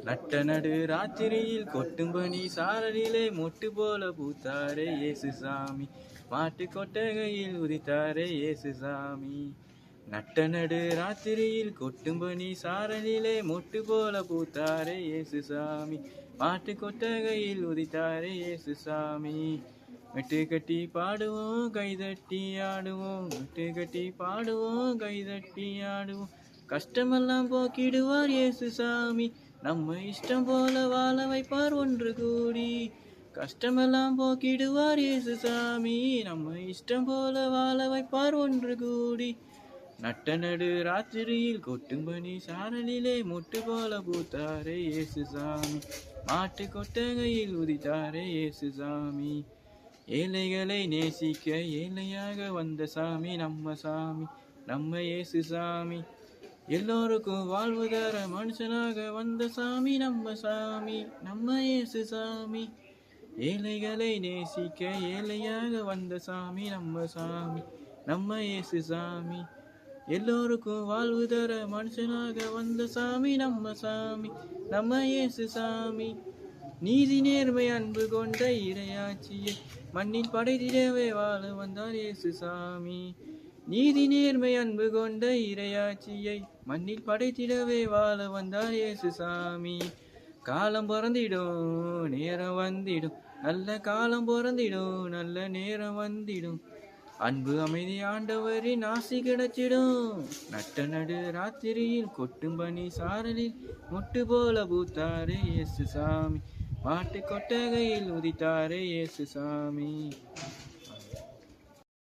நட்ட நடு ராத்திரியில் கொட்டும் பனி சாரலிலே மொட்டு போல பூத்தாரே இயேசு சாமி. மாட்டு கொட்டகையில் உதித்தாரே இயேசு சாமி. நட்ட நடு ராத்திரியில் கொட்டும் பனி சாரலிலே மொட்டு போல பூத்தாரே இயேசு சாமி. மாட்டு கொட்டகையில் உதித்தாரே இயேசு சாமி. மெட்டு கட்டி பாடுவோம் கைதட்டி ஆடுவோம், மெட்டு கட்டி பாடுவோம் கைதட்டி ஆடுவோம். கஷ்டமெல்லாம் போக்கிடுவார் இயேசு சாமி. நம்ம இஷ்டம் போல வாழ வைப்பார் ஒன்று கூடி. கஷ்டமெல்லாம் போக்கிடுவார் இயேசு சாமி. நம்ம இஷ்டம் போல வாழ வைப்பார் ஒன்று கூடி. நட்ட நடு ராத்திரியில் கொட்டும் பனி சாரலிலே மொட்டு போல பூத்தாரே இயேசு சாமி. மாட்டு கொட்டகையில் உதித்தாரே இயேசு சாமி. ஏழைகளை நேசிக்க ஏழையாக வந்த சாமி நம்ம சாமி, நம்ம இயேசு சாமி. எல்லோருக்கும் வாழ்வு தர மனுஷனாக வந்த சாமி நம்ம சாமி, நம்ம இயேசு சாமி. ஏழைகளை நேசிக்க ஏழையாக வந்த சாமி நம்ம சாமி, நம்ம இயேசு சாமி. எல்லோருக்கும் வாழ்வு தர மனுஷனாக வந்த சாமி நம்ம சாமி, நம்ம இயேசு சாமி. நீதி நேர்மை அன்பு கொண்ட இறையாட்சியை மண்ணில் படைத்திடவே வாழ வந்தார் இயேசு சாமி. நீதி நேர்மை அன்பு கொண்ட இறையாட்சியை மண்ணில் படைத்திடவே வாழ வந்தார் இயேசு சாமி. காலம் பிறந்திடும் நேரம் வந்திடும், நல்ல காலம் பிறந்திடும் நல்ல நேரம் வந்திடும். அன்பு அமைதி ஆண்டவரின் ஆசி கிடைச்சிடும். நட்ட நடு ராத்திரியில் கொட்டும் பனி சாரலில் மொட்டு போல பூத்தாரே இயேசு சாமி. மாட்டு கொட்டகையில் உதித்தாரே இயேசு சாமி.